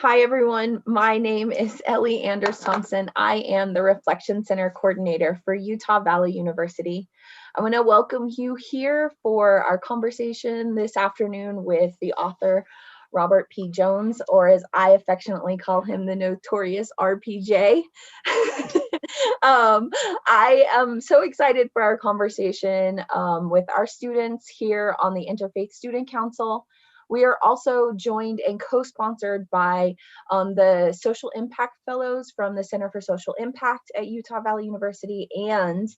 Hi, everyone. My name is Ellie Anders Thompson. I am the Reflection Center Coordinator for Utah Valley University. I want to welcome you here for our conversation this afternoon with the author, Robert P. Jones, or as I affectionately call him, the notorious RPJ. I am so excited for our conversation with our students here on the Interfaith Student Council. We are also joined and co-sponsored by the Social Impact Fellows from the Center for Social Impact at Utah Valley University and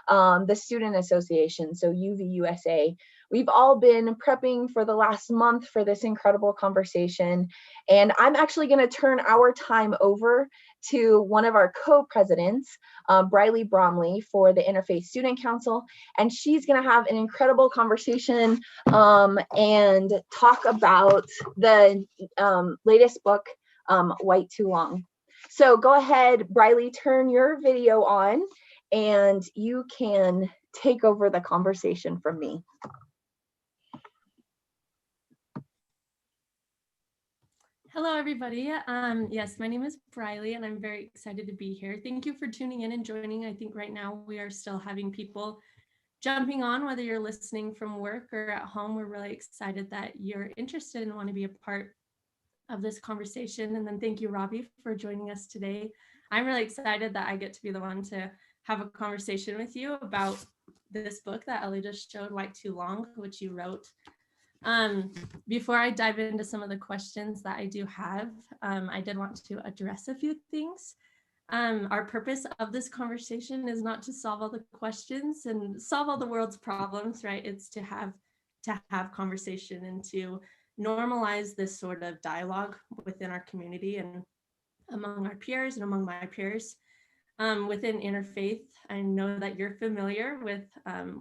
the Student Association, so UVUSA. We've all been prepping for the last month for this incredible conversation, and I'm actually going to turn our time over to one of our co-presidents, Briley Bromley, for the Interfaith Student Council, and she's going to have an incredible conversation and talk about the latest book, White Too Long. So go ahead, Briley, turn your video on, and you can take over the conversation from me. Hello, everybody. Yes, my name is Briley, and I'm very excited to be here. Thank you for tuning in and joining. I think right now we are still having people jumping on, whether you're listening from work or at home. We're really excited that you're interested and want to be a part of this conversation. And then thank you, Robbie, for joining us today. I'm really excited that I get to be the one to have a conversation with you about this book that Ellie just showed, White Too Long, which you wrote. Before I dive into some of the questions that I do have, I did want to address a few things. Our purpose of this conversation is not to solve all the questions and solve all the world's problems, right? It's to have conversation and to normalize this sort of dialogue within our community and among our peers and among my peers. Within Interfaith, I know that you're familiar with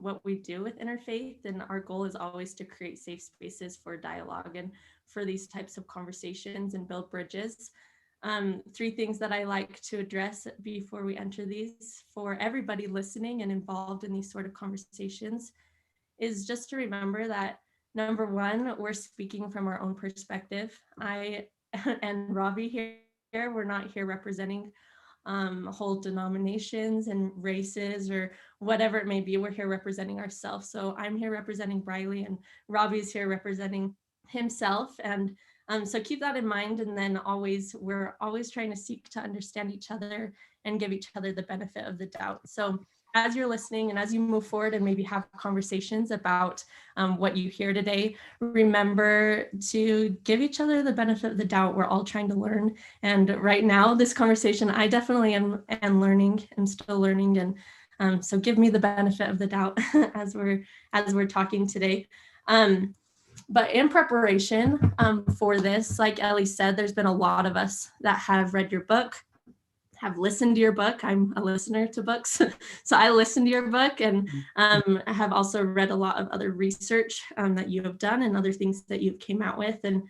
what we do with Interfaith, and our goal is always to create safe spaces for dialogue and for these types of conversations and build bridges. Three things that I like to address before we enter these for everybody listening and involved in these sort of conversations is just to remember that, number one, we're speaking from our own perspective. I and Robbie here, we're not here representing whole denominations and races or whatever it may be. We're here representing ourselves. So I'm here representing Briley, and Robbie's here representing himself. And so keep that in mind. And then we're always trying to seek to understand each other and give each other the benefit of the doubt. So as you're listening and as you move forward and maybe have conversations about what you hear today, remember to give each other the benefit of the doubt. We're all trying to learn. And right now, this conversation, I definitely am learning and still learning. And so give me the benefit of the doubt as we're talking today. But in preparation for this, like Ellie said, there's been a lot of us that have read your book, have listened to your book. I'm a listener to books. So I listened to your book and have also read a lot of other research that you have done and other things that you've came out with. And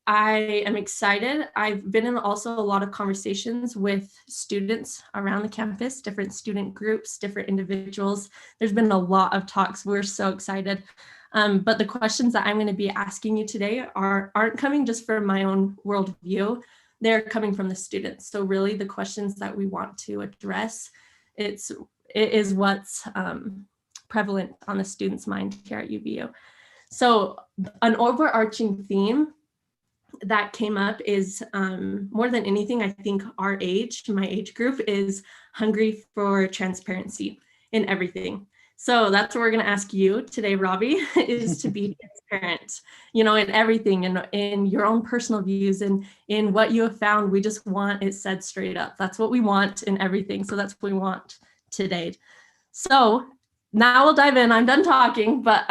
I am excited. I've been in also a lot of conversations with students around the campus, different student groups, different individuals. There's been a lot of talks. We're so excited. But the questions that I'm going to be asking you today aren't coming just from my own worldview. They're coming from the students. So really the questions that we want to address, it is what's prevalent on the students' mind here at UVU. So an overarching theme that came up is more than anything, I think my age group is hungry for transparency in everything. So that's what we're going to ask you today, Robbie, is to be transparent, in everything, in your own personal views and in what you have found. We just want it said straight up. That's what we want in everything. So that's what we want today. So now we'll dive in. I'm done talking, but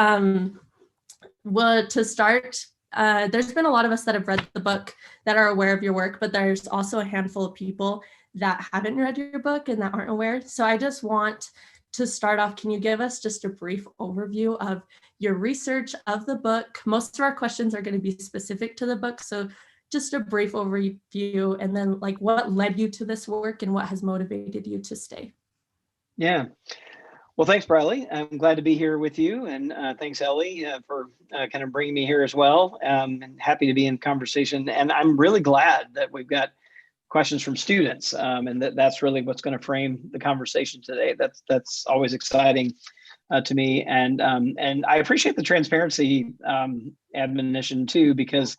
to start, there's been a lot of us that have read the book that are aware of your work, but there's also a handful of people that haven't read your book and that aren't aware. So I just want to start off, can you give us just a brief overview of your research of the book? Most of our questions are going to be specific to the book, so just a brief overview, and then what led you to this work and what has motivated you to stay. Yeah, Well, thanks, Briley. I'm glad to be here with you, and thanks, Ellie, for kind of bringing me here as well. And happy to be in conversation, and I'm really glad that we've got questions from students, and that's really what's going to frame the conversation today. That's always exciting to me, and I appreciate the transparency admonition too, because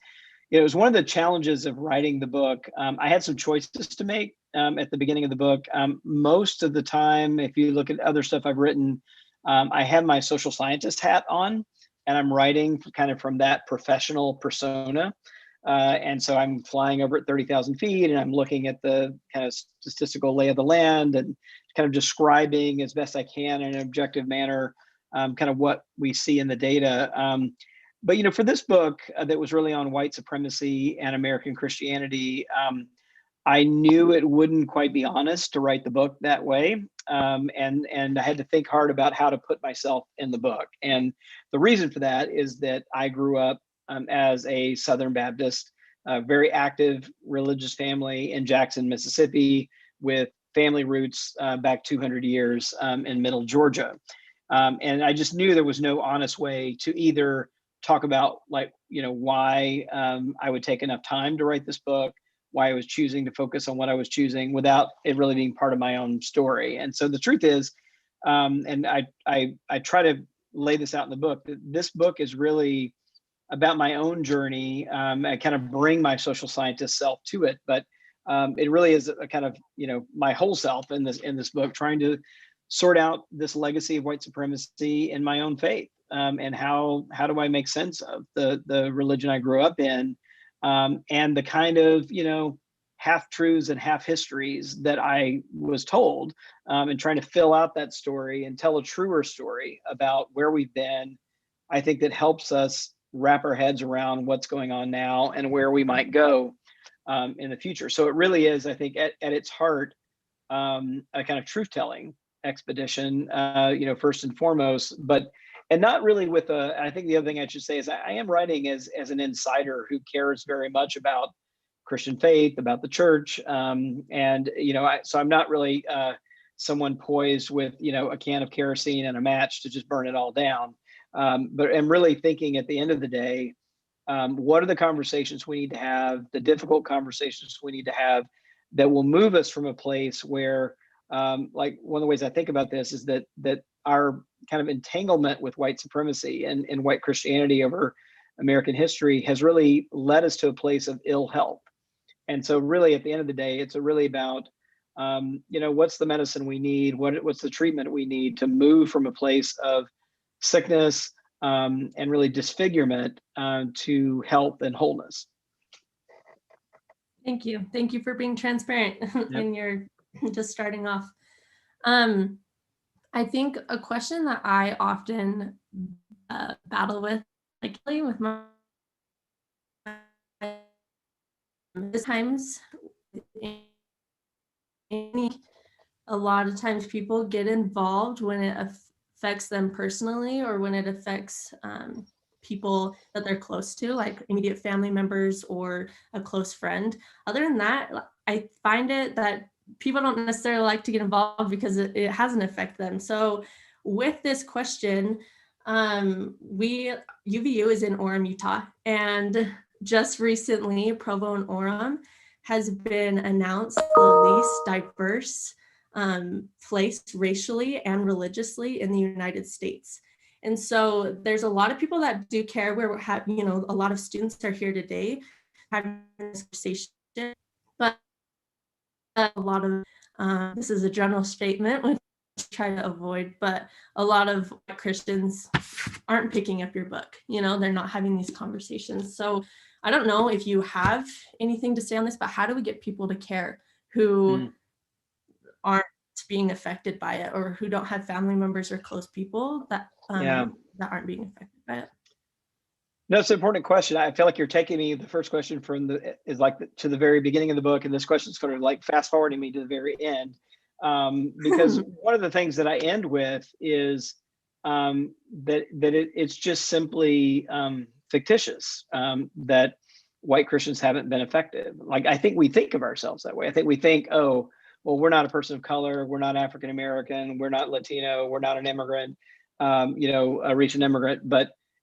it was one of the challenges of writing the book. I had some choices to make at the beginning of the book. Most of the time, if you look at other stuff I've written, I have my social scientist hat on, and I'm writing kind of from that professional persona. And so I'm flying over at 30,000 feet, and I'm looking at the kind of statistical lay of the land and kind of describing as best I can in an objective manner, kind of what we see in the data. But for this book that was really on white supremacy and American Christianity, I knew it wouldn't quite be honest to write the book that way, and I had to think hard about how to put myself in the book. And the reason for that is that I grew up as a Southern Baptist, very active religious family in Jackson, Mississippi, with family roots back 200 years in Middle Georgia. And I just knew there was no honest way to either talk about why I would take enough time to write this book, why I was choosing to focus on what I was choosing without it really being part of my own story. And so the truth is, and I try to lay this out in the book, that this book is really about my own journey. I kind of bring my social scientist self to it, but it really is a kind of my whole self in this book, trying to sort out this legacy of white supremacy in my own faith, and how do I make sense of the religion I grew up in, and the kind of half truths and half histories that I was told, and trying to fill out that story and tell a truer story about where we've been. I think that helps us wrap our heads around what's going on now and where we might go in the future. So it really is, I think, at its heart, a kind of truth-telling expedition, first and foremost, and not really with I think the other thing I should say is I am writing as an insider who cares very much about Christian faith, about the church, so I'm not really someone poised with a can of kerosene and a match to just burn it all down. But I'm really thinking at the end of the day, what are the conversations we need to have, the difficult conversations we need to have that will move us from a place where, like one of the ways I think about this is that our kind of entanglement with white supremacy and white Christianity over American history has really led us to a place of ill health. And so really at the end of the day, it's really about, what's the medicine we need? What's the treatment we need to move from a place of sickness and really disfigurement to health and wholeness. Thank you. Thank you for being transparent in your just starting off. I think a question that I often battle with, with my times, a lot of times people get involved when it affects them personally, or when it affects people that they're close to, like immediate family members or a close friend. Other than that, I find it that people don't necessarily like to get involved because it has an effect them. So with this question, UVU is in Orem, Utah, and just recently Provo and Orem has been announced the least diverse place racially and religiously in the United States. And so there's a lot of people that do care. Where we're having, a lot of students are here today having this conversation, but a lot of, this is a general statement, which I try to avoid, but a lot of Christians aren't picking up your book. They're not having these conversations. So I don't know if you have anything to say on this, but how do we get people to care who aren't being affected by it, or who don't have family members or close people that that aren't being affected by it? No, it's an important question. I feel like you're taking me, the first question to the very beginning of the book, and this question is sort of like fast forwarding me to the very end, because one of the things that I end with is it's just simply fictitious, that white Christians haven't been effective. Like, I think we think of ourselves that way. I think we think, oh, well, we're not a person of color, we're not African American, we're not Latino, we're not an immigrant, a recent immigrant,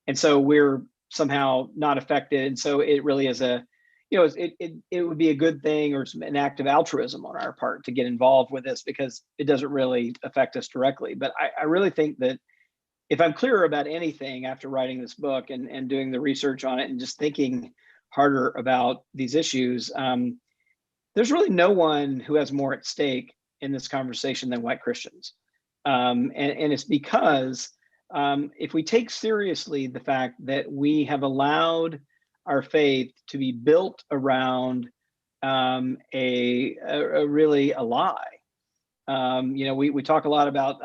and so we're somehow not affected. And so it really is it would be a good thing or an act of altruism on our part to get involved with this because it doesn't really affect us directly. But I really think that if I'm clearer about anything after writing this book and doing the research on it and just thinking harder about these issues, there's really no one who has more at stake in this conversation than white Christians. And it's because if we take seriously the fact that we have allowed our faith to be built around really a lie. We talk a lot about,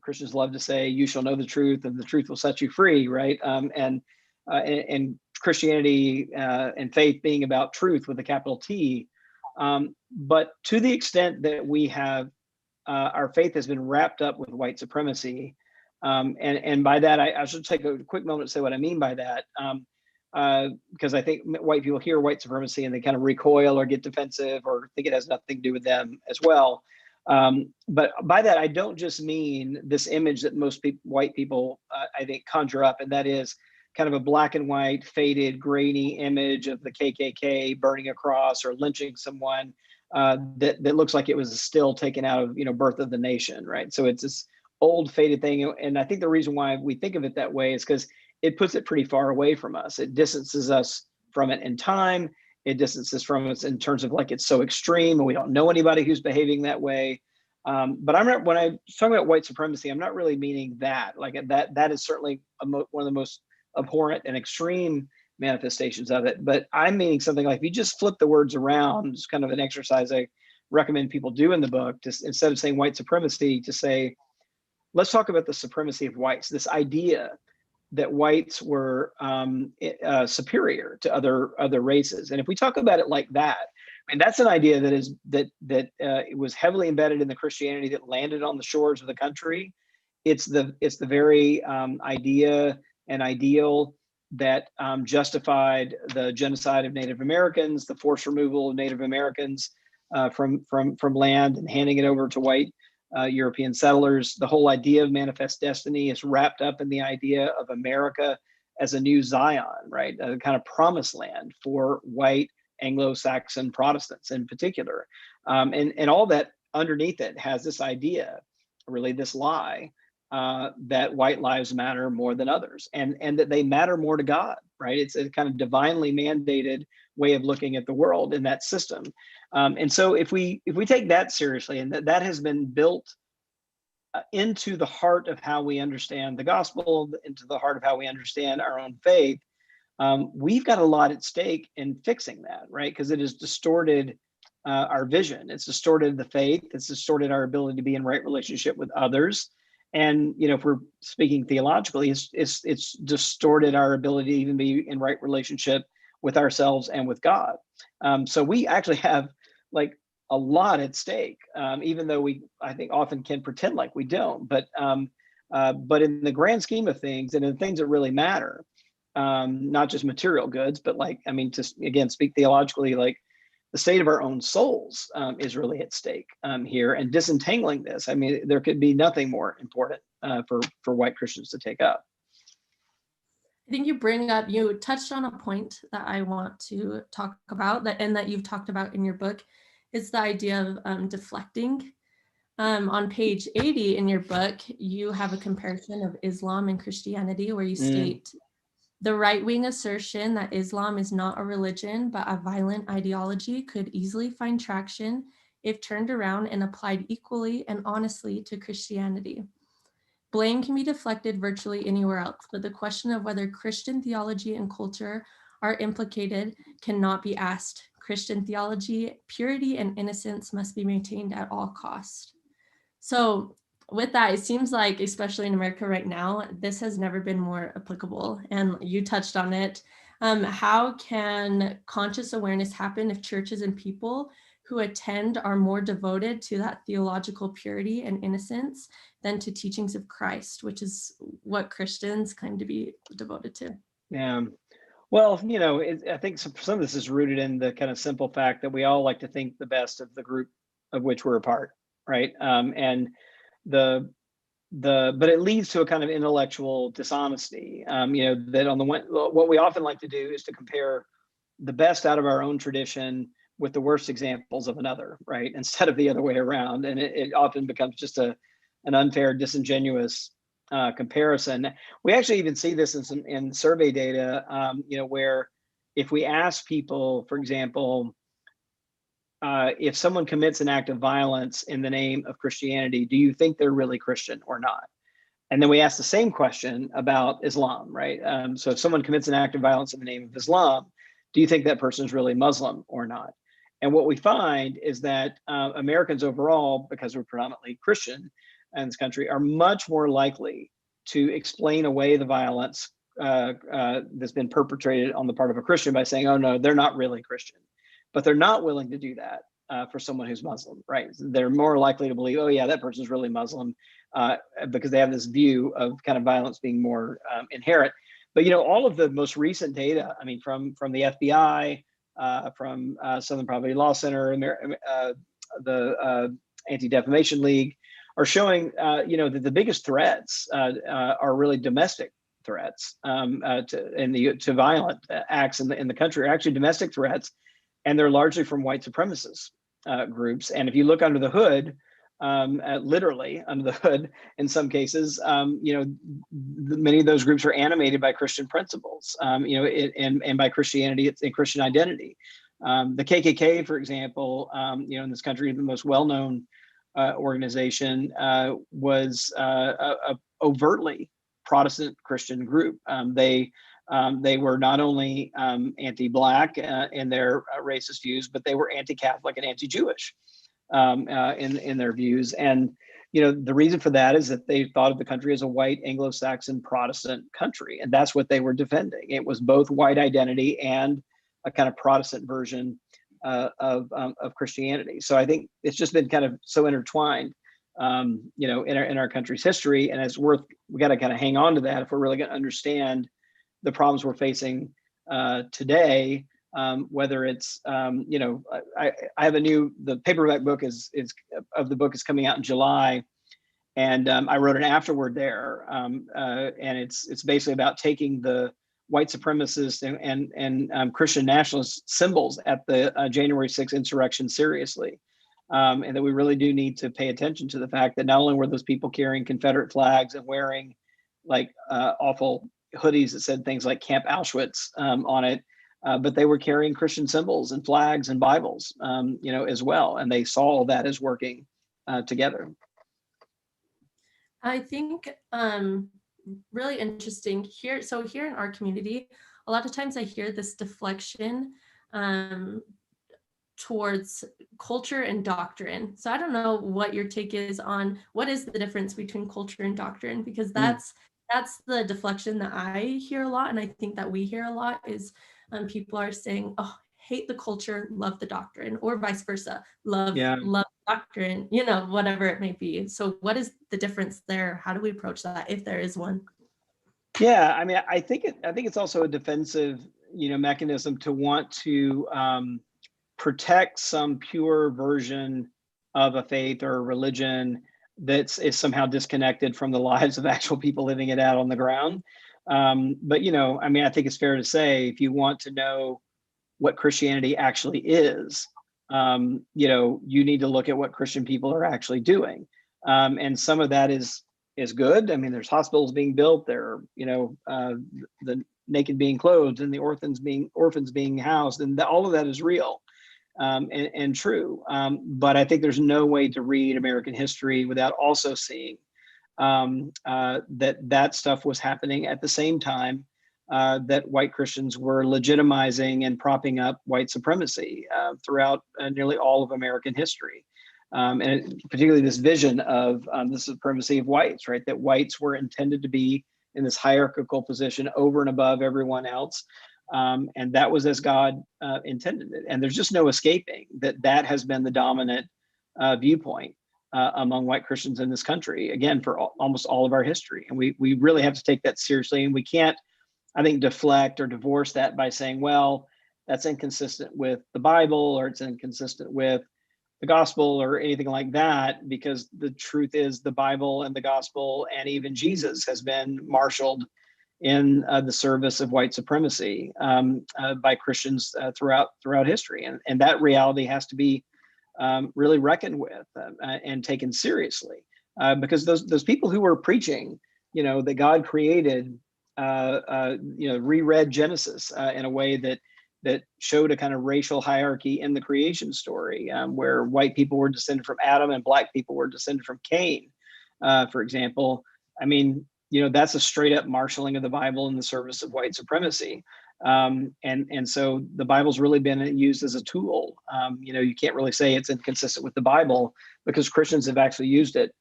Christians love to say, you shall know the truth and the truth will set you free, right? And Christianity and faith being about truth with a capital T. But to the extent that we have, our faith has been wrapped up with white supremacy. And by that, I should take a quick moment to say what I mean by that. Because I think white people hear white supremacy and they kind of recoil or get defensive or think it has nothing to do with them as well. But by that, I don't just mean this image that most white people, I think, conjure up, and that is kind of a black and white, faded, grainy image of the KKK burning a cross or lynching someone that looks like it was a still taken out of, Birth of the Nation, right? So it's this old, faded thing. And I think the reason why we think of it that way is because it puts it pretty far away from us. It distances us from it in time. It distances from us in terms of like it's so extreme and we don't know anybody who's behaving that way. But I'm not, when I'm talking about white supremacy, I'm not really meaning that. Like that is certainly one of the most abhorrent and extreme manifestations of it. But I'm meaning something like if you just flip the words around, it's kind of an exercise I recommend people do in the book, just instead of saying white supremacy, to say, let's talk about the supremacy of whites, this idea that whites were superior to other races. And if we talk about it like that, and that's an idea that it was heavily embedded in the Christianity that landed on the shores of the country. It's the very idea and ideal that justified the genocide of Native Americans, the forced removal of Native Americans from land and handing it over to white European settlers. The whole idea of manifest destiny is wrapped up in the idea of America as a new Zion, right? A kind of promised land for white Anglo-Saxon Protestants in particular. And all that underneath it has this idea, really this lie, that white lives matter more than others and that they matter more to God, right? It's a kind of divinely mandated way of looking at the world in that system. And so if we take that seriously, and that has been built into the heart of how we understand the gospel, into the heart of how we understand our own faith, we've got a lot at stake in fixing that, right? Because it has distorted our vision. It's distorted the faith. It's distorted our ability to be in right relationship with others. And if we're speaking theologically, it's distorted our ability to even be in right relationship with ourselves and with God. So we actually have like a lot at stake, even though I think often can pretend like we don't. But in the grand scheme of things, and in the things that really matter, not just material goods, but to again speak theologically, like the state of our own souls is really at stake here. And disentangling this, there could be nothing more important for white Christians to take up. I think you touched on a point that I want to talk about, and that you've talked about in your book, is the idea of deflecting. On page 80 in your book, you have a comparison of Islam and Christianity, where you state, the right-wing assertion that Islam is not a religion, but a violent ideology could easily find traction if turned around and applied equally and honestly to Christianity. Blame can be deflected virtually anywhere else, but the question of whether Christian theology and culture are implicated cannot be asked. Christian theology, purity, and innocence must be maintained at all costs. So with that, it seems like, especially in America right now, this has never been more applicable. And you touched on it. How can conscious awareness happen if churches and people who attend are more devoted to that theological purity and innocence than to teachings of Christ, which is what Christians claim to be devoted to? Yeah. Well, I think some of this is rooted in the kind of simple fact that we all like to think the best of the group of which we're a part, right? And but it leads to a kind of intellectual dishonesty. That on the one, what we often like to do is to compare the best out of our own tradition with the worst examples of another, right? Instead of the other way around. And it often becomes just an unfair, disingenuous comparison. We actually even see this in survey data, where if we ask people, for example, if someone commits an act of violence in the name of Christianity, do you think they're really Christian or not? And then we ask the same question about Islam, right? So if someone commits an act of violence in the name of Islam, do you think that person is really Muslim or not? And what we find is that Americans overall, because we're predominantly Christian in this country, are much more likely to explain away the violence that's been perpetrated on the part of a Christian by saying, oh no, they're not really Christian. But they're not willing to do that for someone who's Muslim, right? They're more likely to believe, oh yeah, that person's really Muslim, because they have this view of kind of violence being more inherent. But all of the most recent data, I mean, from the FBI, from Southern Poverty Law Center, the Anti-Defamation League, are showing, that the biggest threats are really domestic threats to violent acts in the country are actually domestic threats. And they're largely from white supremacist groups. And if you look under the hood, literally under the hood, in some cases, many of those groups are animated by Christian principles, and by Christianity, it's a Christian identity. The KKK, for example, in this country, the most well-known organization, was a overtly Protestant Christian group. They were not only anti-Black in their racist views, but they were anti-Catholic and anti-Jewish in their views. And the reason for that is that they thought of the country as a white Anglo-Saxon Protestant country, and that's what they were defending. It was both white identity and a kind of Protestant version of Christianity. So I think it's just been kind of so intertwined, in our country's history, and we got to kind of hang on to that if we're really going to understand the problems we're facing today, whether it's, I have the paperback book is coming out in July, and I wrote an afterword there, and it's basically about taking the white supremacist and Christian nationalist symbols at the January 6th insurrection seriously, and that we really do need to pay attention to the fact that not only were those people carrying Confederate flags and wearing like awful hoodies that said things like Camp Auschwitz on it, but they were carrying Christian symbols and flags and Bibles, as well. And they saw all that as working together. I think really interesting here. So here in our community, a lot of times I hear this deflection towards culture and doctrine. So I don't know what your take is on what is the difference between culture and doctrine, because that's the deflection that I hear a lot. And I think that we hear a lot is people are saying, oh, hate the culture, love the doctrine, or vice versa, love doctrine, whatever it may be. So what is the difference there? How do we approach that, if there is one? Yeah, I mean, I think it's also a defensive, mechanism to want to protect some pure version of a faith or a religion that is somehow disconnected from the lives of actual people living it out on the ground. But, I mean, I think it's fair to say, if you want to know what Christianity actually is, you need to look at what Christian people are actually doing. And some of that is good. I mean, there's hospitals being built there, the naked being clothed and the orphans being housed, and all of that is real. And true. But I think there's no way to read American history without also seeing that stuff was happening at the same time that white Christians were legitimizing and propping up white supremacy throughout nearly all of American history. And particularly this vision of the supremacy of whites, right? That whites were intended to be in this hierarchical position over and above everyone else. And that was as God intended it. And there's just no escaping that has been the dominant viewpoint among white Christians in this country, again, for almost all of our history. And we really have to take that seriously. And we can't, I think, deflect or divorce that by saying, well, that's inconsistent with the Bible, or it's inconsistent with the gospel or anything like that, because the truth is the Bible and the gospel and even Jesus has been marshaled in the service of white supremacy by Christians throughout history, and that reality has to be really reckoned with and taken seriously, because those people who were preaching, that God created, reread Genesis in a way that showed a kind of racial hierarchy in the creation story, where white people were descended from Adam and black people were descended from Cain, for example. I mean, that's a straight up marshaling of the Bible in the service of white supremacy. And so the Bible's really been used as a tool. You can't really say it's inconsistent with the Bible, because Christians have actually used it,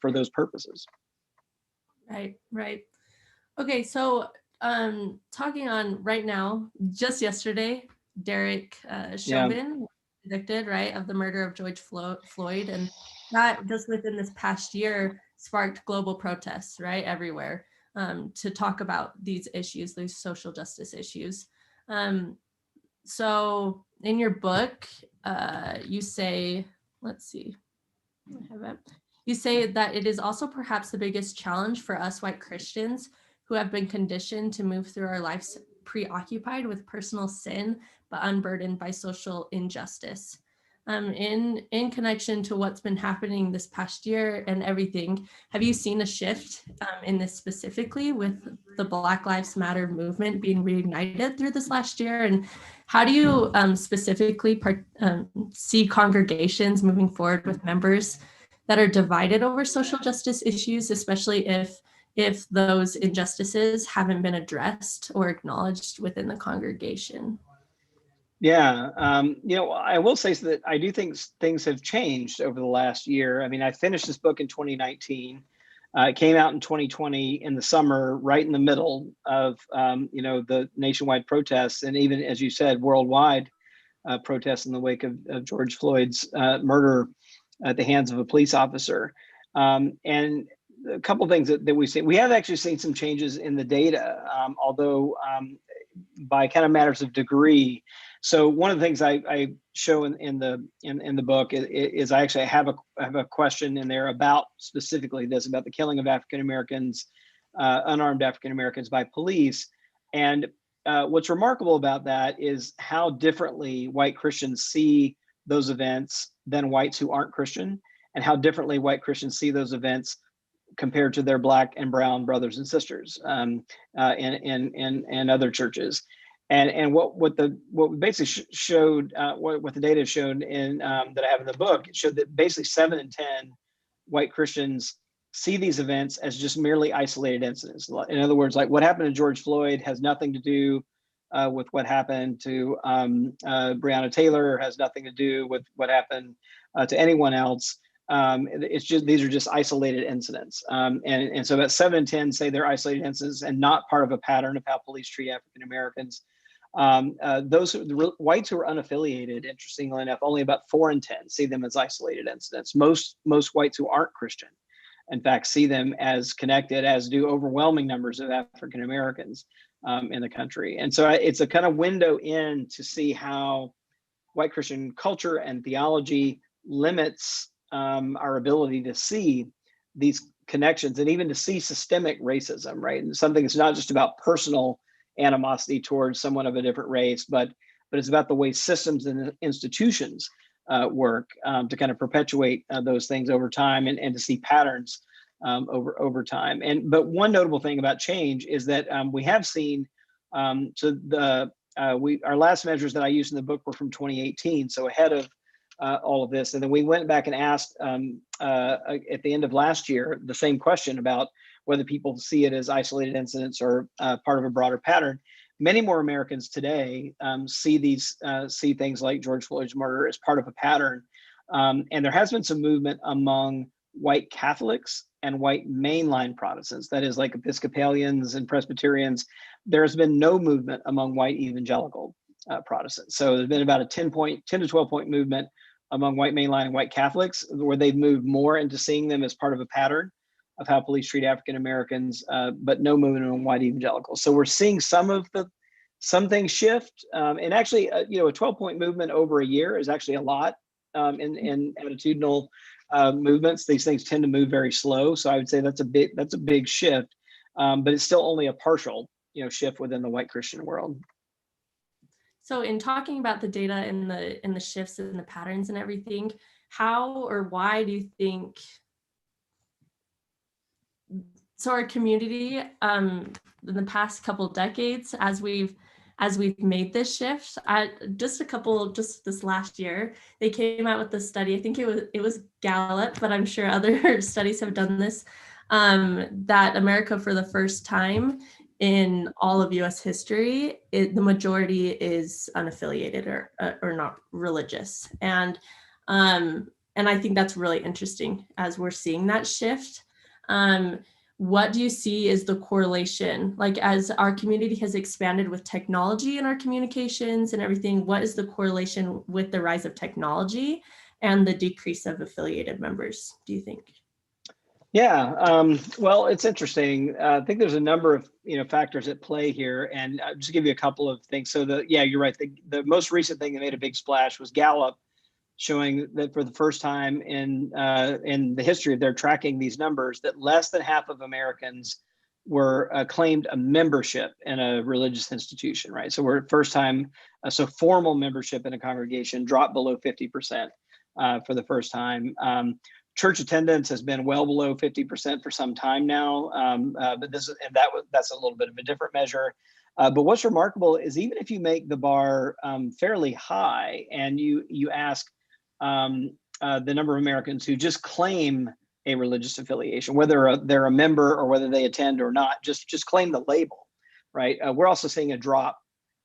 for those purposes. Right. Okay, so talking on right now, just yesterday, Derek Chauvin was convicted, right, of the murder of George Floyd, and that just within this past year sparked global protests, right, everywhere, to talk about these issues, these social justice issues. So in your book, you say, let's see, I have it. You say that it is also perhaps the biggest challenge for us white Christians who have been conditioned to move through our lives preoccupied with personal sin, but unburdened by social injustice. In connection to what's been happening this past year and everything, have you seen a shift in this specifically with the Black Lives Matter movement being reignited through this last year? And how do you specifically see congregations moving forward with members that are divided over social justice issues, especially if those injustices haven't been addressed or acknowledged within the congregation? Yeah, I will say that I do think things have changed over the last year. I mean, I finished this book in 2019. It came out in 2020 in the summer, right in the middle of, the nationwide protests, and even, as you said, worldwide protests in the wake of George Floyd's murder at the hands of a police officer. And a couple of things that we've seen. We have actually seen some changes in the data, although by kind of matters of degree. So one of the things I show in the book is I actually have a question in there about specifically this, about the killing of African Americans, unarmed African Americans by police. And what's remarkable about that is how differently white Christians see those events than whites who aren't Christian, and how differently white Christians see those events compared to their Black and brown brothers and sisters in other churches. And what we basically showed, what the data showed in that I have in the book, it showed that basically 7 in 10 white Christians see these events as just merely isolated incidents. In other words, like what happened to George Floyd has nothing to do with what happened to Breonna Taylor, has nothing to do with what happened to anyone else. It's just, these are just isolated incidents. And so about 7 in 10 say they're isolated incidents and not part of a pattern of how police treat African Americans. The whites who are unaffiliated, interestingly enough, only about 4 in 10 see them as isolated incidents. Most whites who aren't Christian, in fact, see them as connected, as do overwhelming numbers of African Americans in the country. And so it's a kind of window in to see how white Christian culture and theology limits our ability to see these connections and even to see systemic racism, right? And something that's not just about personal animosity towards someone of a different race, but it's about the way systems and institutions work to kind of perpetuate those things over time and to see patterns over time. But one notable thing about change is that we have seen, our last measures that I used in the book were from 2018, so ahead of all of this. And then we went back and asked at the end of last year the same question about whether people see it as isolated incidents or part of a broader pattern. Many more Americans today see things like George Floyd's murder as part of a pattern. And there has been some movement among white Catholics and white mainline Protestants, that is like Episcopalians and Presbyterians. There has been no movement among white evangelical Protestants. So there's been about a 10 to 12 point movement among white mainline and white Catholics, where they've moved more into seeing them as part of a pattern of how police treat African Americans, but no movement among white evangelicals. So we're seeing some things shift. And actually, a 12 point movement over a year is actually a lot in attitudinal movements. These things tend to move very slow. So I would say that's a big shift, but it's still only a partial, shift within the white Christian world. So in talking about the data and the shifts and the patterns and everything, how or why do you think our community in the past couple decades, as we've made this shift, just this last year, they came out with this study. I think it was Gallup, but I'm sure other studies have done this, that America, for the first time in all of US history, the majority is unaffiliated or not religious. And I think that's really interesting as we're seeing that shift. What do you see is the correlation? Like, as our community has expanded with technology in our communications and everything, what is the correlation with the rise of technology and the decrease of affiliated members, do you think? Yeah, well, it's interesting. I think there's a number of factors at play here, and I'll just give you a couple of things. So you're right. The most recent thing that made a big splash was Gallup, showing that for the first time in the history of their tracking these numbers, that less than half of Americans were claimed a membership in a religious institution. Right. So we're first time. So formal membership in a congregation dropped below 50% for the first time. Church attendance has been well below 50% for some time now, but that's a little bit of a different measure. But what's remarkable is, even if you make the bar fairly high and you ask the number of Americans who just claim a religious affiliation, whether they're a member or whether they attend or not, just claim the label, right? We're also seeing a drop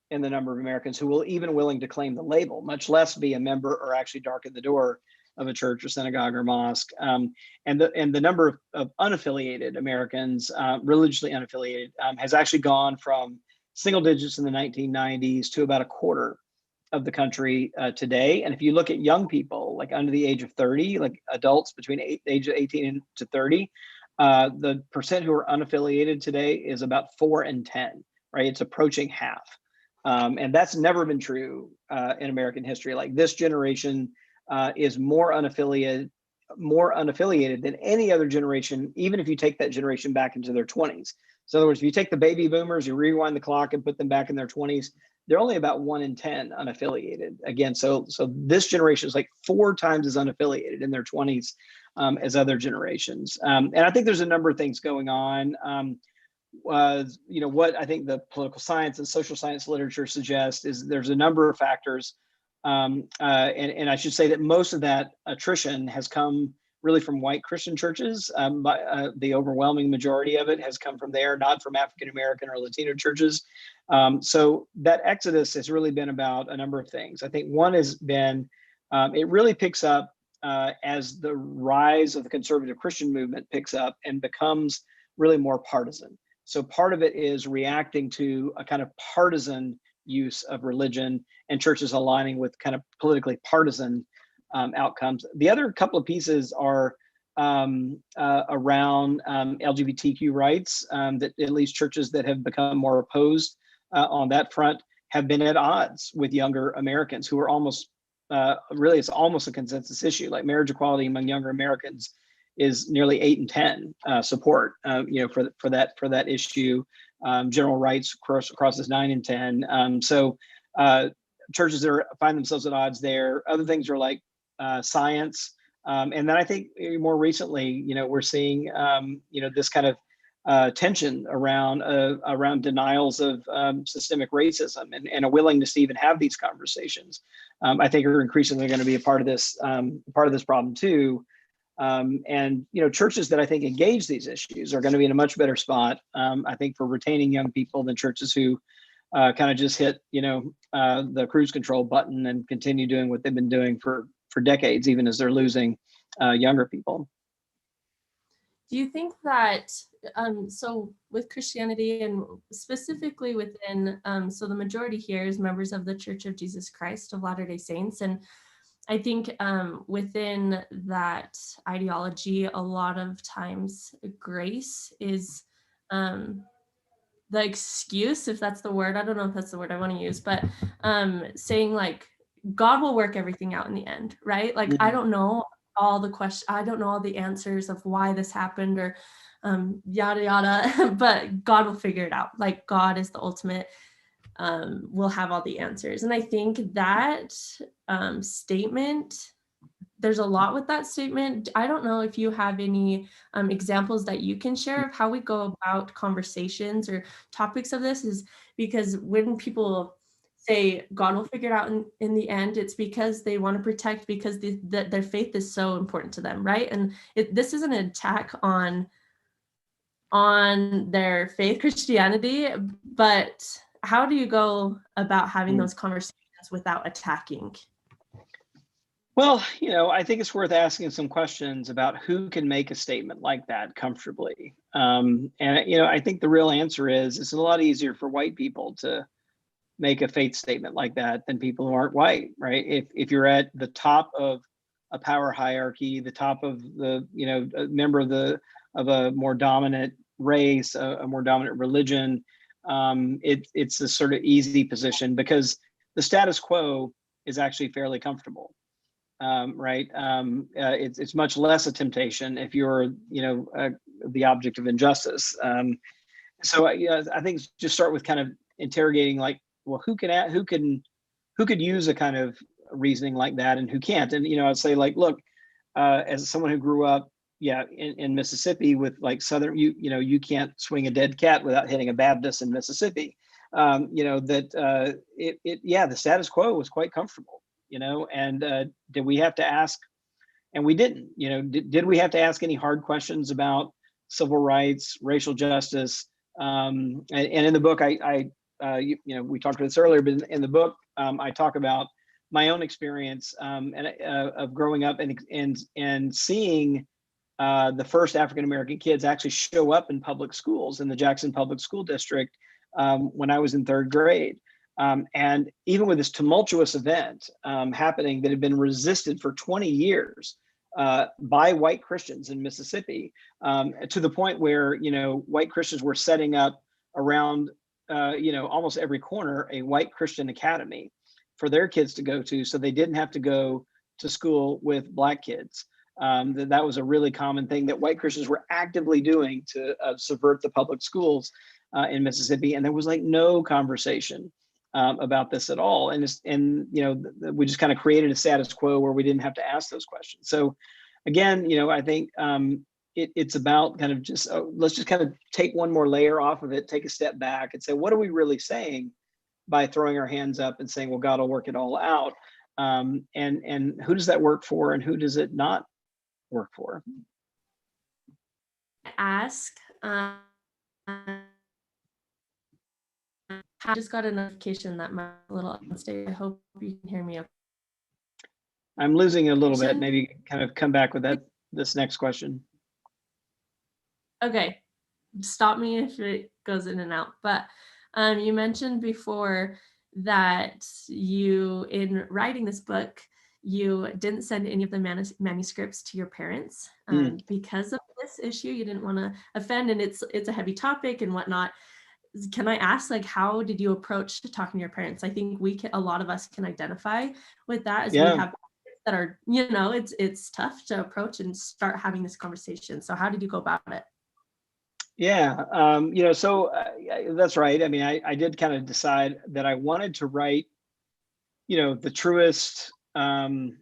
in the number of Americans who will even willing to claim the label, much less be a member or actually darken the door of a church or synagogue or mosque. And the number of unaffiliated Americans, religiously unaffiliated, has actually gone from single digits in the 1990s to about a quarter of the country today. And if you look at young people, like under the age of 30, like adults between age of 18 to 30, the percent who are unaffiliated today is about 4 in 10, right? It's approaching half. And that's never been true in American history. Like, this generation is more unaffiliated than any other generation, even if you take that generation back into their 20s. So in other words, if you take the baby boomers, you rewind the clock and put them back in their 20s, they're only about 1 in 10 unaffiliated. Again, so this generation is like 4 times as unaffiliated in their 20s as other generations. And I think there's a number of things going on. What I think the political science and social science literature suggests is there's a number of factors. And I should say that most of that attrition has come really from white Christian churches. The overwhelming majority of it has come from there, not from African American or Latino churches. So that exodus has really been about a number of things. I think one has been, it really picks up as the rise of the conservative Christian movement picks up and becomes really more partisan. So part of it is reacting to a kind of partisan use of religion and churches aligning with kind of politically partisan outcomes. The other couple of pieces are around LGBTQ rights, that at least churches that have become more opposed on that front have been at odds with younger Americans who are almost, it's almost a consensus issue. Like, marriage equality among younger Americans is nearly 8 in 10 support, for that issue. General rights crosses 9 in 10. So churches that find themselves at odds there. Other things are like science. And then I think more recently, we're seeing, this kind of tension around denials of systemic racism and a willingness to even have these conversations. I think are increasingly going to be a part of this problem too. And churches that I think engage these issues are going to be in a much better spot, I think, for retaining young people than churches who kind of just hit the cruise control button and continue doing what they've been doing for decades, even as they're losing younger people. Do you think that, so with Christianity and specifically within, so the majority here is members of the Church of Jesus Christ of Latter-day Saints, and I think within that ideology, a lot of times grace is the excuse, if that's the word. I don't know if that's the word I want to use, but saying like God will work everything out in the end, right? Like, I don't know all the questions, I don't know all the answers of why this happened or yada yada, but God will figure it out. Like, God is the ultimate, will have all the answers. And I think that statement, there's a lot with that statement. I don't know if you have any examples that you can share of how we go about conversations or topics of this, is because when people say God will figure it out in the end, it's because they want to protect, because their faith is so important to them, right? And this is an attack on their faith, Christianity, but how do you go about having those conversations without attacking? Well, I think it's worth asking some questions about who can make a statement like that comfortably. And, I think the real answer is it's a lot easier for white people to make a faith statement like that than people who aren't white, right? If you're at the top of a power hierarchy, the top of the, a member of a more dominant race, a more dominant religion, it's a sort of easy position because the status quo is actually fairly comfortable. Right? It's much less a temptation if you're, the object of injustice. So I think just start with kind of interrogating, like, well, who could use a kind of reasoning like that, and who can't? And I'd say, like, look, as someone who grew up, in Mississippi with like Southern, you can't swing a dead cat without hitting a Baptist in Mississippi. The status quo was quite comfortable. And did we have to ask? And we didn't. Did we have to ask any hard questions about civil rights, racial justice? And in the book, we talked about this earlier, but in the book, I talk about my own experience of growing up and seeing the first African American kids actually show up in public schools in the Jackson Public School District when I was in third grade. And even with this tumultuous event happening that had been resisted for 20 years by white Christians in Mississippi, to the point where, white Christians were setting up around, almost every corner, a white Christian academy for their kids to go to, so they didn't have to go to school with black kids. That was a really common thing that white Christians were actively doing to subvert the public schools in Mississippi. And there was like no conversation about this at all. And we just kind of created a status quo where we didn't have to ask those questions. So again, I think it's about kind of just, let's just kind of take one more layer off of it, take a step back and say, what are we really saying by throwing our hands up and saying, well, God will work it all out. And who does that work for and who does it not work for? Ask, I just got a notification that my little unstable. I hope you can hear me okay. I'm losing a little bit. Maybe kind of come back with this next question. Okay, stop me if it goes in and out. But you mentioned before that you, in writing this book, you didn't send any of the manuscripts to your parents because of this issue. You didn't want to offend, and it's a heavy topic and whatnot. Can I ask, like, how did you approach talking to your parents? I think a lot of us can identify with that, as we have that are, it's tough to approach and start having this conversation. So how did you go about it? Yeah, so that's right. I mean, I did kind of decide that I wanted to write, the truest, most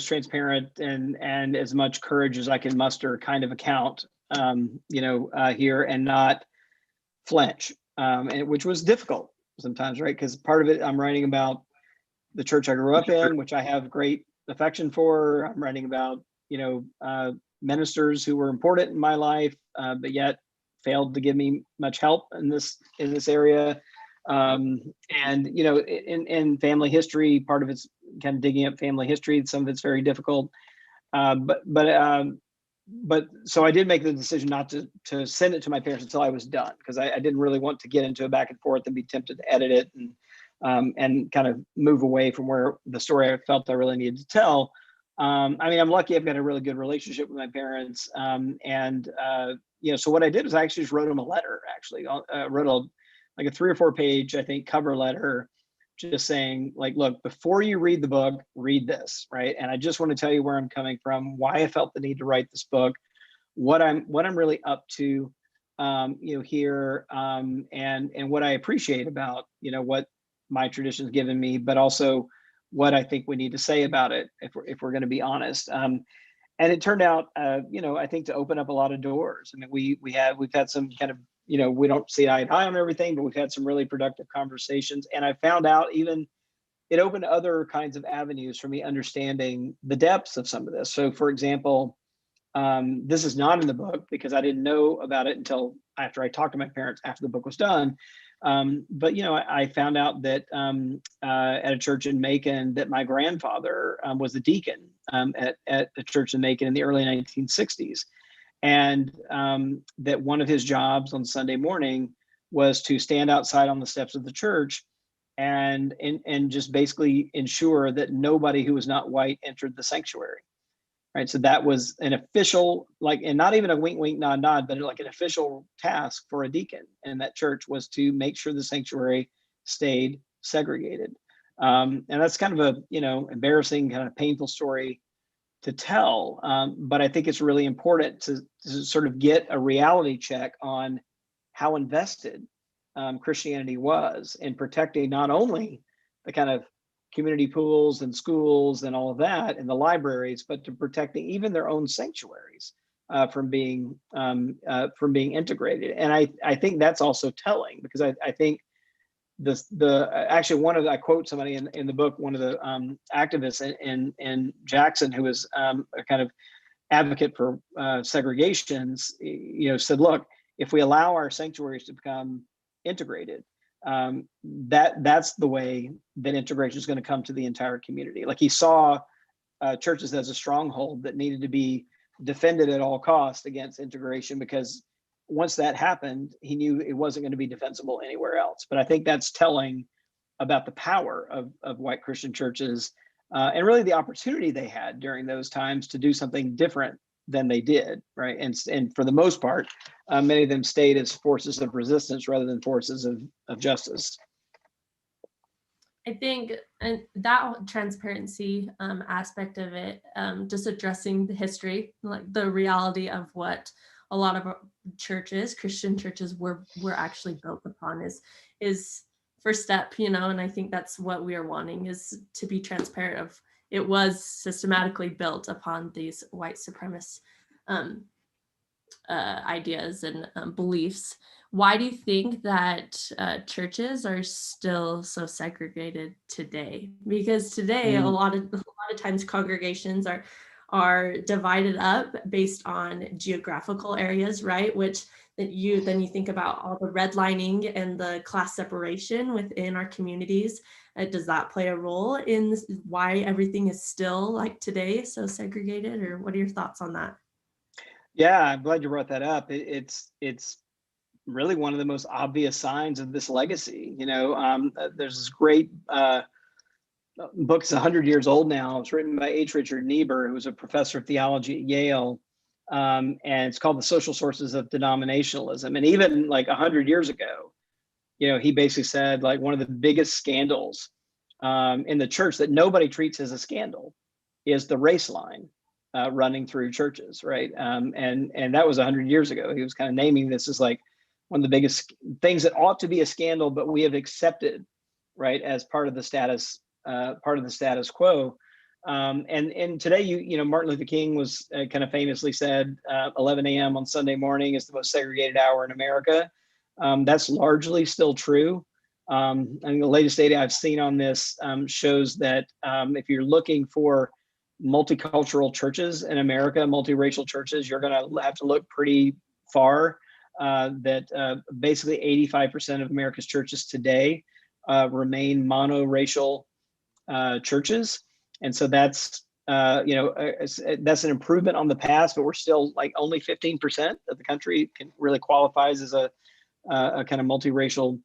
transparent and as much courage as I can muster kind of account, here, and not flinch, which was difficult sometimes, right? Because part of it, I'm writing about the church I grew up in, which I have great affection for. I'm writing about, ministers who were important in my life, but yet failed to give me much help in this area. And, in family history, part of it's kind of digging up family history. Some of it's very difficult. But so I did make the decision not to send it to my parents until I was done, because I didn't really want to get into a back and forth and be tempted to edit it and kind of move away from where the story I felt I really needed to tell. I mean, I'm lucky I've got a really good relationship with my parents. So what I did was I actually just wrote them a letter, actually. Wrote a 3 or 4 page, I think, cover letter, just saying like, look, before you read the book, read this, right? And I just want to tell you where I'm coming from, why I felt the need to write this book, what I'm really up to, here, and what I appreciate about, what my tradition's given me, but also what I think we need to say about it if we're going to be honest. And it turned out, I think, to open up a lot of doors. I mean, we've had some kind of, we don't see eye to eye on everything, but we've had some really productive conversations. And I found out even it opened other kinds of avenues for me understanding the depths of some of this. So, for example, this is not in the book because I didn't know about it until after I talked to my parents after the book was done. But I found out that at a church in Macon that my grandfather was the deacon at a church in Macon in the early 1960s, and that one of his jobs on Sunday morning was to stand outside on the steps of the church and just basically ensure that nobody who was not white entered the sanctuary. Right. So that was an official, and not even a wink, wink, nod, nod, but like an official task for a deacon in that church was to make sure the sanctuary stayed segregated. And that's kind of a, embarrassing, kind of painful story to tell. But I think it's really important to sort of get a reality check on how invested Christianity was in protecting not only the kind of community pools and schools and all of that and the libraries, but to protecting even their own sanctuaries from being integrated. And I think that's also telling, because I think I quote somebody in the book, one of the activists in Jackson, who was a kind of advocate for segregations, said, look, if we allow our sanctuaries to become integrated, that's the way that integration is going to come to the entire community. Like, he saw churches as a stronghold that needed to be defended at all costs against integration, because once that happened, he knew it wasn't going to be defensible anywhere else. But I think that's telling about the power of white Christian churches and really the opportunity they had during those times to do something different than they did, right? And for the most part, many of them stayed as forces of resistance rather than forces of justice. I think that transparency aspect of it, just addressing the history, like the reality of what a lot of churches, Christian churches, were actually built upon, is first step, and I think that's what we are wanting, is to be transparent of it was systematically built upon these white supremacist ideas and beliefs. Why do you think that churches are still so segregated today? Because today, a lot of times congregations are divided up based on geographical areas, right? Which then you think about all the redlining and the class separation within our communities. Does that play a role in why everything is still, like today, so segregated? Or what are your thoughts on that? Yeah, I'm glad you brought that up. It's really one of the most obvious signs of this legacy. There's this great book. It's 100 years old now. It's written by H. Richard Niebuhr, who was a professor of theology at Yale, and it's called The Social Sources of Denominationalism. And even like 100 years ago, he basically said, like, one of the biggest scandals in the church that nobody treats as a scandal is the race line running through churches, right? And that was 100 years ago. He was kind of naming this as like one of the biggest things that ought to be a scandal, but we have accepted, right, as part of the status quo. And today, Martin Luther King was kind of famously said, 11 a.m. on Sunday morning is the most segregated hour in America. That's largely still true. I think the latest data I've seen on this shows that if you're looking for multicultural churches in America, multiracial churches, you're going to have to look pretty far. That basically 85% of America's churches today remain monoracial churches, and so that's an improvement on the past, but we're still like only 15% of the country really qualifies as a kind of multiracial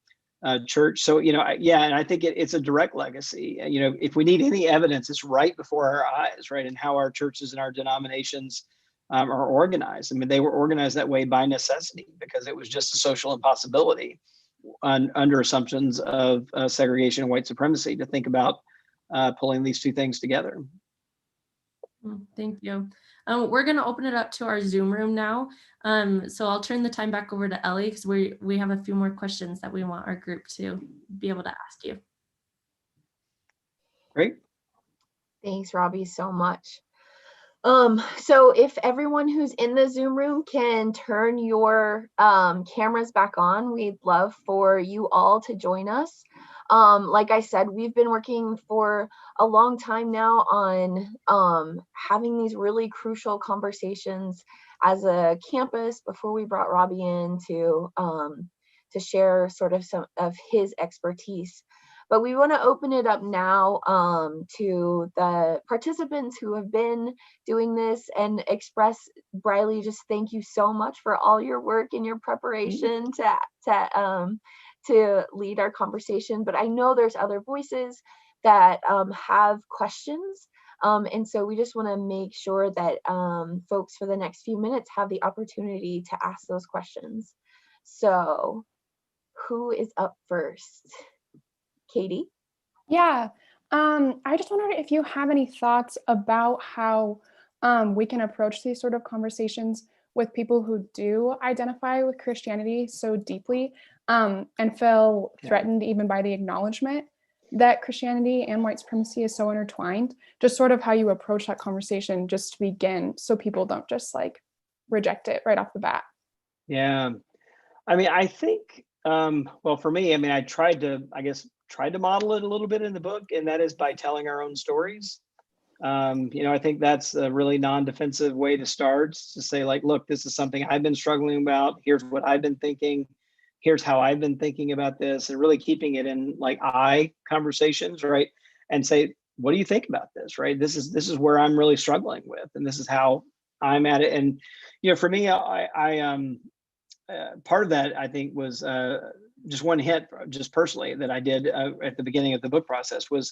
church. So, and I think it's a direct legacy. If we need any evidence, it's right before our eyes, right? And how our churches and our denominations are organized. I mean, they were organized that way by necessity because it was just a social impossibility under assumptions of segregation and white supremacy to think about pulling these two things together. Thank you. We're going to open it up to our Zoom room now. So I'll turn the time back over to Ellie because we have a few more questions that we want our group to be able to ask you. Great. Thanks, Robbie, so much. So if everyone who's in the Zoom room can turn your cameras back on, we'd love for you all to join us. Like I said, we've been working for a long time now on having these really crucial conversations as a campus before we brought Robbie in to share sort of some of his expertise. But we want to open it up now to the participants who have been doing this and express, Briley, just thank you so much for all your work and your preparation to lead our conversation. But I know there's other voices that have questions. And so we just want to make sure that folks for the next few minutes have the opportunity to ask those questions. So who is up first? Katie? Yeah, I just wondered if you have any thoughts about how we can approach these sort of conversations with people who do identify with Christianity so deeply and feel threatened even by the acknowledgement that Christianity and white supremacy is so intertwined, just sort of how you approach that conversation just to begin so people don't just like reject it right off the bat. Yeah, I mean, I think, well, for me, I mean, I tried to model it a little bit in the book, and that is by telling our own stories. I think that's a really non-defensive way to start, to say like, look, this is something I've been struggling about. Here's what I've been thinking. Here's how I've been thinking about this, and really keeping it in like I conversations, right? And say, what do you think about this, right? This is where I'm really struggling with, and this is how I'm at it. And, for me, I part of that, I think, was just one hint, just personally, that I did at the beginning of the book process was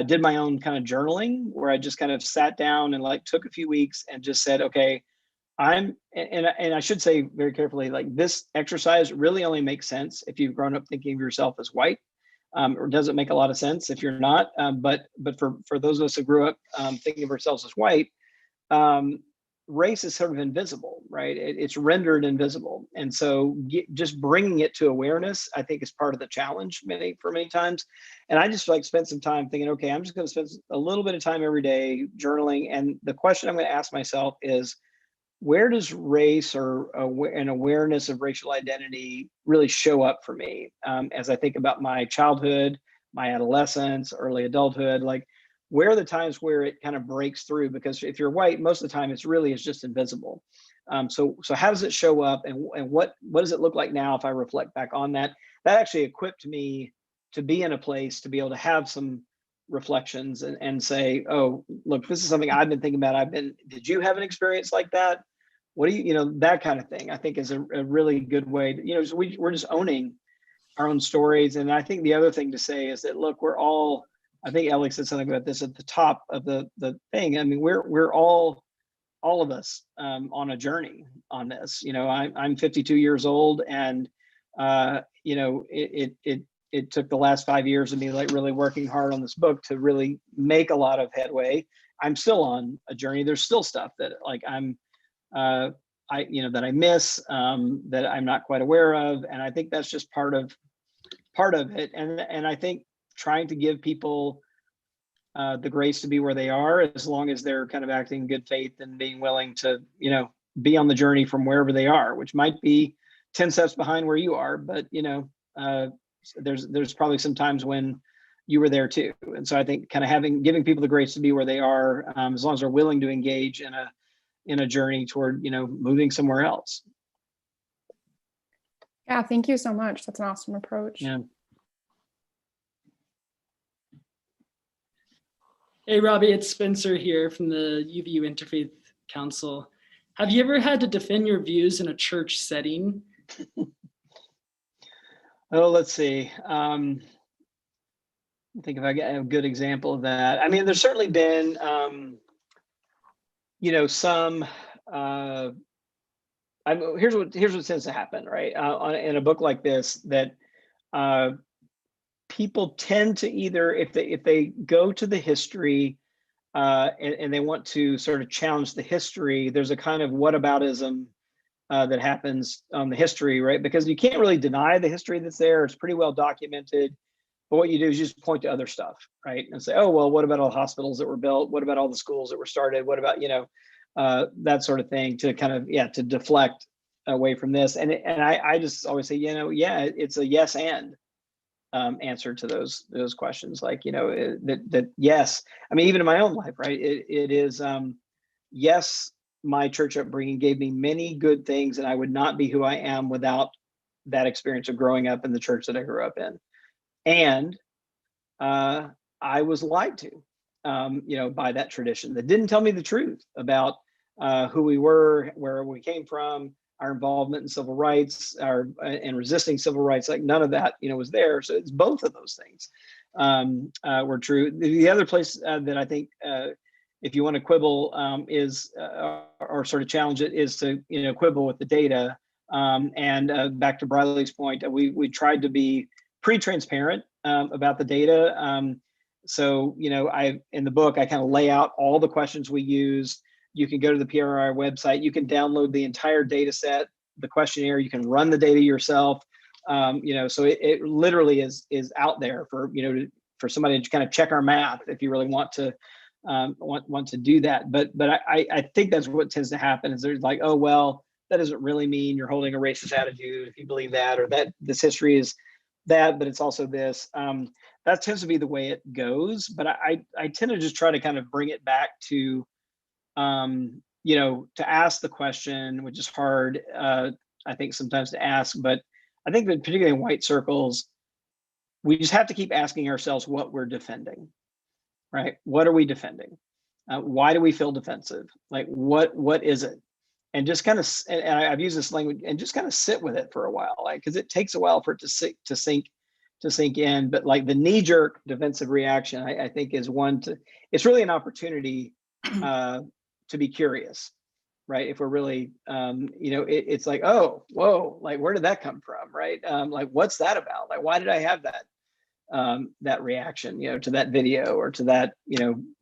did my own kind of journaling, where I just kind of sat down and like took a few weeks and just said, okay, and I should say very carefully, like this exercise really only makes sense if you've grown up thinking of yourself as white, or doesn't make a lot of sense if you're not. But for those of us who grew up thinking of ourselves as white, race is sort of invisible, right? It's rendered invisible. And so just bringing it to awareness, I think, is part of the challenge for many times. And I just like spent some time thinking, okay, I'm just going to spend a little bit of time every day journaling. And the question I'm going to ask myself is, where does race or an awareness of racial identity really show up for me as I think about my childhood, my adolescence, early adulthood? Like, where are the times where it kind of breaks through? Because if you're white, most of the time it's just invisible. So how does it show up, and what does it look like now if I reflect back on that? That actually equipped me to be in a place to be able to have some reflections and say, oh, look, this is something I've been thinking about. Did you have an experience like that? What do that kind of thing, I think, is a really good way to, so we're just owning our own stories. And I think the other thing to say is that, look, we're all, I think Ellie said something about this at the top of the thing. I mean, we're all of us on a journey on this. I'm 52 years old, and it took the last 5 years of me like really working hard on this book to really make a lot of headway. I'm still on a journey. There's still stuff that like that I miss, that I'm not quite aware of, and I think that's just part of it. And I think trying to give people the grace to be where they are, as long as they're kind of acting in good faith and being willing to, be on the journey from wherever they are, which might be 10 steps behind where you are, but there's probably some times when you were there too. And so I think kind of giving people the grace to be where they are, as long as they're willing to engage in a journey toward, moving somewhere else. Yeah, thank you so much. That's an awesome approach. Yeah. Hey, Robbie, it's Spencer here from the UVU Interfaith Council. Have you ever had to defend your views in a church setting? Oh, let's see. I think if I get a good example of that. I mean, there's certainly been, some. Here's what tends to happen, right? In a book like this, that people tend to either, if they go to the history and they want to sort of challenge the history, there's a kind of whataboutism that happens on the history, right? Because you can't really deny the history that's there. It's pretty well documented. But what you do is you just point to other stuff, right? And say, oh, well, what about all the hospitals that were built? What about all the schools that were started? What about, that sort of thing, to kind of, to deflect away from this. And I just always say, it's a yes and answer to those questions. Like, that yes, I mean, even in my own life, right? It is, yes, my church upbringing gave me many good things, and I would not be who I am without that experience of growing up in the church that I grew up in. And I was lied to, by that tradition that didn't tell me the truth about who we were, where we came from, our involvement in civil rights, and resisting civil rights. Like, none of that, was there. So it's both of those things were true. The other place that I think, if you want to quibble, is or sort of challenge it, is to quibble with the data. And back to Briley's point, we tried to be pretty transparent about the data. So, in the book, I kind of lay out all the questions we used. You can go to the PRI website. You can download the entire data set, the questionnaire. You can run the data yourself. So it literally is out there for, for somebody to kind of check our math if you really want to want to do that. But I think that's what tends to happen, is there's like, oh, well, that doesn't really mean you're holding a racist attitude if you believe that, or that this history is that, but it's also this. That tends to be the way it goes. But I tend to just try to kind of bring it back to, to ask the question, which is hard, I think, sometimes to ask. But I think that particularly in white circles, we just have to keep asking ourselves what we're defending, right? What are we defending? Why do we feel defensive? Like, what is it? And just kind of, and I've used this language, and just kind of sit with it for a while, like, because it takes a while for it to sink in. But like, the knee-jerk defensive reaction, I think, is one to, it's really an opportunity to be curious, right? If we're really, it's like, oh, whoa, like, where did that come from, right? Like, what's that about? Like, why did I have that reaction, to that video, or to that,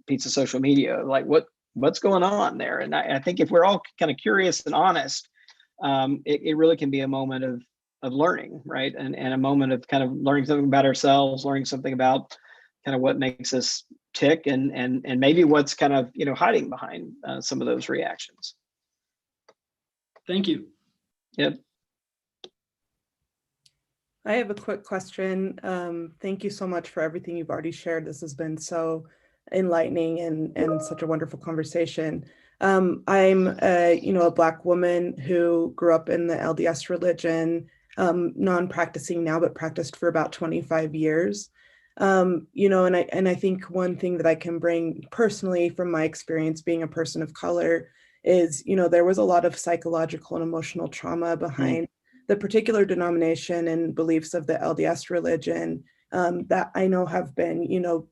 piece of social media? Like, what's going on there? And I think if we're all kind of curious and honest, it really can be a moment of learning, right? And a moment of kind of learning something about ourselves, learning something about kind of what makes us tick, and maybe what's kind of, hiding behind some of those reactions. Thank you. Yep. I have a quick question. Thank you so much for everything you've already shared. This has been so enlightening and such a wonderful conversation. I'm a Black woman who grew up in the LDS religion, non-practicing now, but practiced for about 25 years. And I think one thing that I can bring personally from my experience being a person of color is, there was a lot of psychological and emotional trauma behind the particular denomination and beliefs of the LDS religion that I know have been,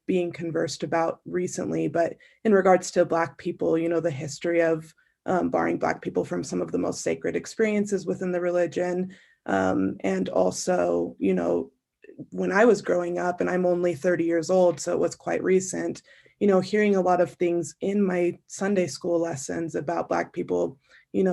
being conversed about recently. But in regards to Black people, the history of barring Black people from some of the most sacred experiences within the religion. And also, when I was growing up, and I'm only 30 years old, so it was quite recent, hearing a lot of things in my Sunday school lessons about Black people,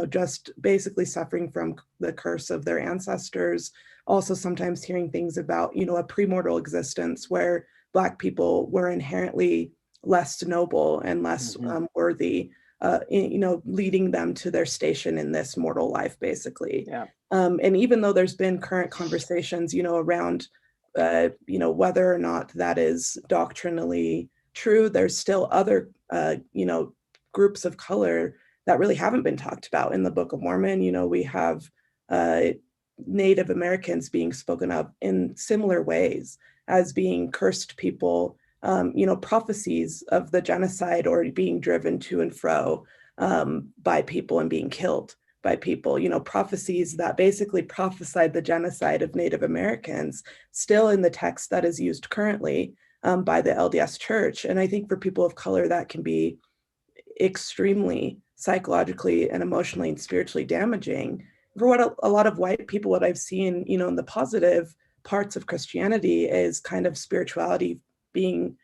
just basically suffering from the curse of their ancestors. Also sometimes hearing things about, a premortal existence where Black people were inherently less noble and less worthy, leading them to their station in this mortal life, basically. Yeah. And even though there's been current conversations, around, whether or not that is doctrinally true, there's still other, groups of color that really haven't been talked about in the Book of Mormon. We have Native Americans being spoken of in similar ways as being cursed people, prophecies of the genocide or being driven to and fro by people and being killed by people, prophecies that basically prophesied the genocide of Native Americans, still in the text that is used currently by the LDS Church. And I think for people of color, that can be extremely psychologically and emotionally and spiritually damaging. For what a lot of white people, what I've seen, in the positive parts of Christianity is kind of spirituality being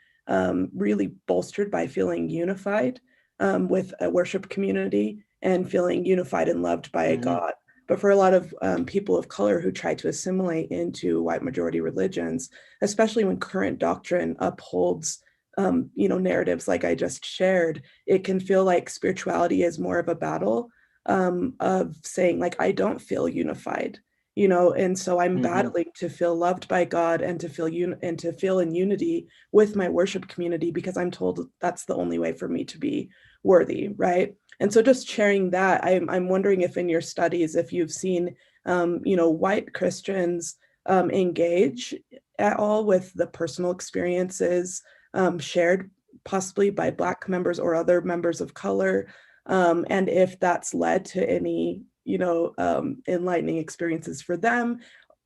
really bolstered by feeling unified with a worship community and feeling unified and loved by a God. But for a lot of people of color who try to assimilate into white majority religions, especially when current doctrine upholds narratives like I just shared, it can feel like spirituality is more of a battle of saying, like, I don't feel unified, and so I'm battling to feel loved by God and to feel in unity with my worship community, because I'm told that's the only way for me to be worthy, right? And so just sharing that, I'm wondering if in your studies, if you've seen, white Christians engage at all with the personal experiences shared possibly by Black members or other members of color, and if that's led to any, enlightening experiences for them,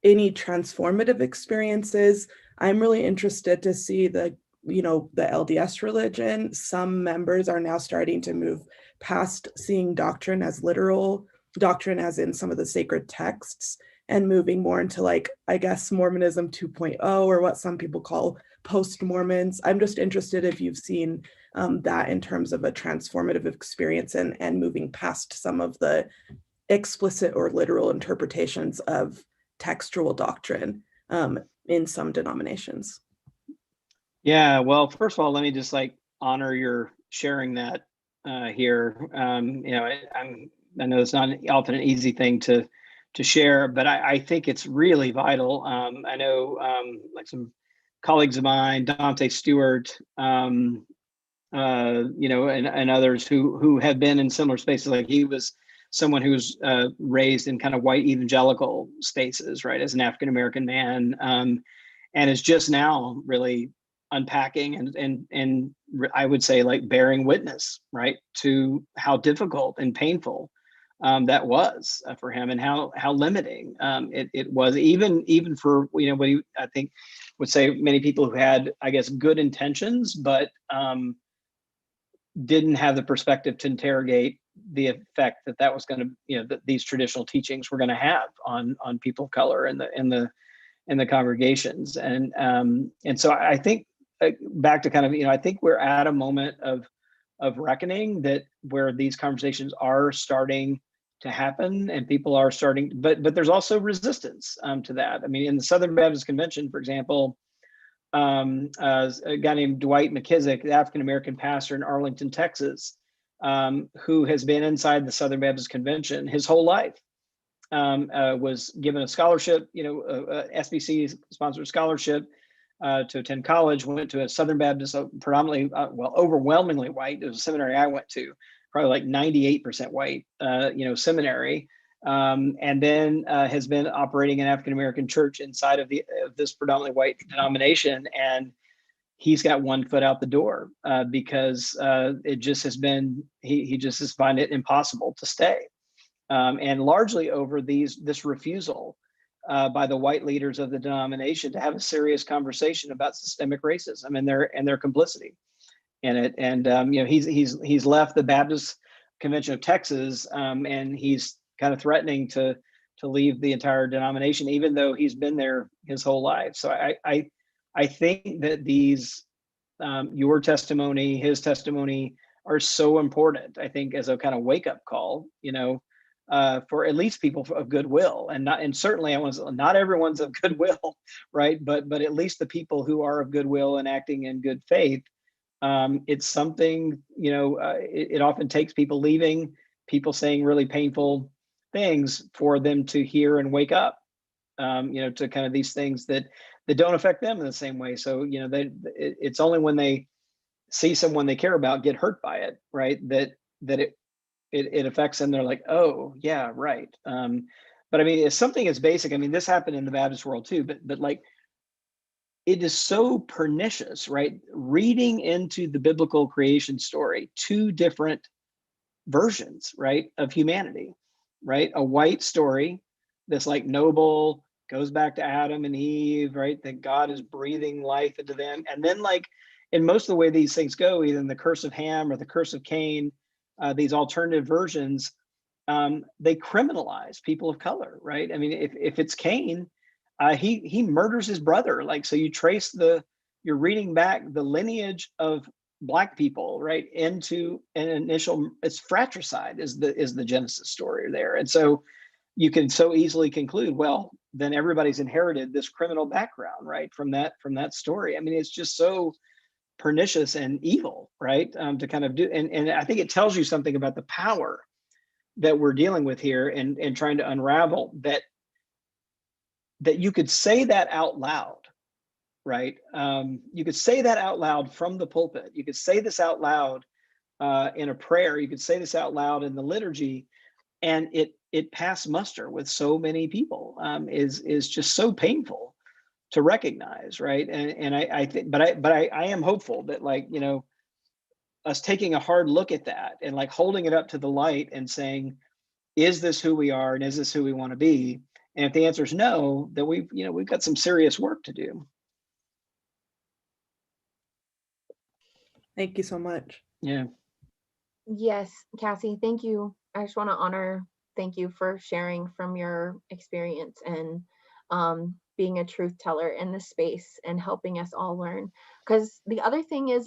any transformative experiences. I'm really interested to see the LDS religion. Some members are now starting to move past seeing doctrine as literal, doctrine as in some of the sacred texts, and moving more into, like, I guess, Mormonism 2.0, or what some people call post-Mormons. I'm just interested if you've seen that in terms of a transformative experience and moving past some of the explicit or literal interpretations of textual doctrine in some denominations. Yeah, well, first of all, let me just honor your sharing that here. I know it's not often an easy thing to share, but I think it's really vital. I know some colleagues of mine, Dante Stewart, and others who have been in similar spaces. Like, he was someone who was raised in kind of white evangelical spaces, right, as an African American man, and is just now really unpacking and I would say, like, bearing witness, right, to how difficult and painful that was for him, and how limiting it was, even for what he, I think, would say many people who had, I guess, good intentions, but didn't have the perspective to interrogate the effect that was going to, that these traditional teachings were going to have on people of color in the congregations, and so I think back to kind of, I think we're at a moment of reckoning, that where these conversations are starting to happen, and people are starting, but there's also resistance to that. I mean, in the Southern Baptist Convention, for example, a guy named Dwight McKissick, the African American pastor in Arlington, Texas, who has been inside the Southern Baptist Convention his whole life, was given a scholarship, SBC sponsored scholarship to attend college, went to a Southern Baptist, predominantly, overwhelmingly white. It was a seminary I went to, probably like 98% white, seminary, and then has been operating an African American church inside of this predominantly white denomination, and he's got one foot out the door because it just has been, he just has found it impossible to stay, and largely over this refusal by the white leaders of the denomination to have a serious conversation about systemic racism and their complicity in it. And he's left the Baptist Convention of Texas, and he's kind of threatening to leave the entire denomination, even though he's been there his whole life. So I think that these your testimony, his testimony, are so important, I think, as a kind of wake-up call, for at least people of goodwill, and certainly not everyone's of goodwill, right? But at least the people who are of goodwill and acting in good faith. It's something, it often takes people leaving, people saying really painful things for them to hear and wake up, to kind of these things that don't affect them in the same way. So, it's only when they see someone they care about get hurt by it, right, that it affects them. They're like, oh yeah, right. But I mean, it's something as basic. I mean, this happened in the Baptist world too, but like, it is so pernicious, right? Reading into the biblical creation story, two different versions, right, of humanity, right? A white story that's like noble, goes back to Adam and Eve, right? That God is breathing life into them. And then, like, in most of the way these things go, either in the curse of Ham or the curse of Cain, these alternative versions, they criminalize people of color, right? I mean, if it's Cain, he murders his brother. Like, so you trace you're reading back the lineage of Black people, right, into an initial, it's fratricide is the Genesis story there. And so you can so easily conclude, well, then everybody's inherited this criminal background, right, from that story. I mean, it's just so pernicious and evil, right, to kind of do, and I think it tells you something about the power that we're dealing with here, and trying to unravel that you could say that out loud, right? You could say that out loud from the pulpit. You could say this out loud in a prayer. You could say this out loud in the liturgy, and it passed muster with so many people. Is just so painful to recognize, right? And I think, but I am hopeful that, like, you know, us taking a hard look at that and like holding it up to the light and saying, is this who we are, and is this who we want to be? And if the answer is no, then we've got some serious work to do. Thank you so much. Yeah. Yes, Cassie, thank you. I just want to thank you for sharing from your experience and being a truth teller in this space and helping us all learn. Because the other thing is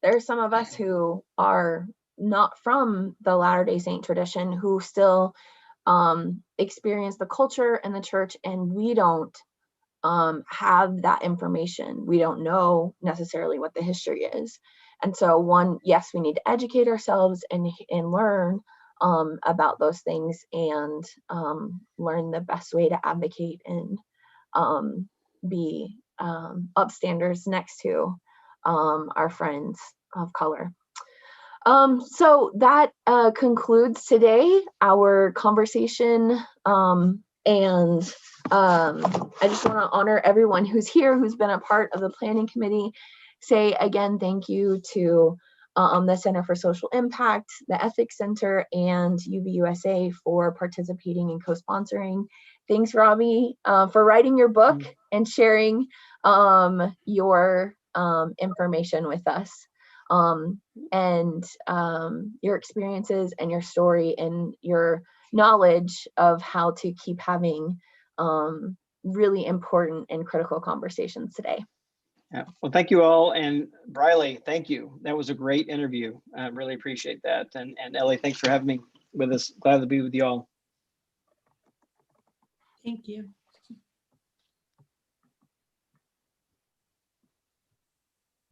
there are some of us who are not from the Latter-day Saint tradition who still experience the culture and the church, and we don't have that information. We don't know necessarily what the history is. And so yes, we need to educate ourselves and learn about those things, and learn the best way to advocate and be upstanders next to our friends of color. So that concludes today our conversation, and I just want to honor everyone who's here, who's been a part of the planning committee. Say again, thank you to the Center for Social Impact, the Ethics Center, and UVUSA for participating and co-sponsoring. Thanks, Robbie, for writing your book and sharing your information with us, and your experiences and your story and your knowledge of how to keep having really important and critical conversations today. Yeah. Well, thank you all. And Briley, thank you. That was a great interview. I really appreciate that. And Ellie, thanks for having me with us. Glad to be with you all. Thank you.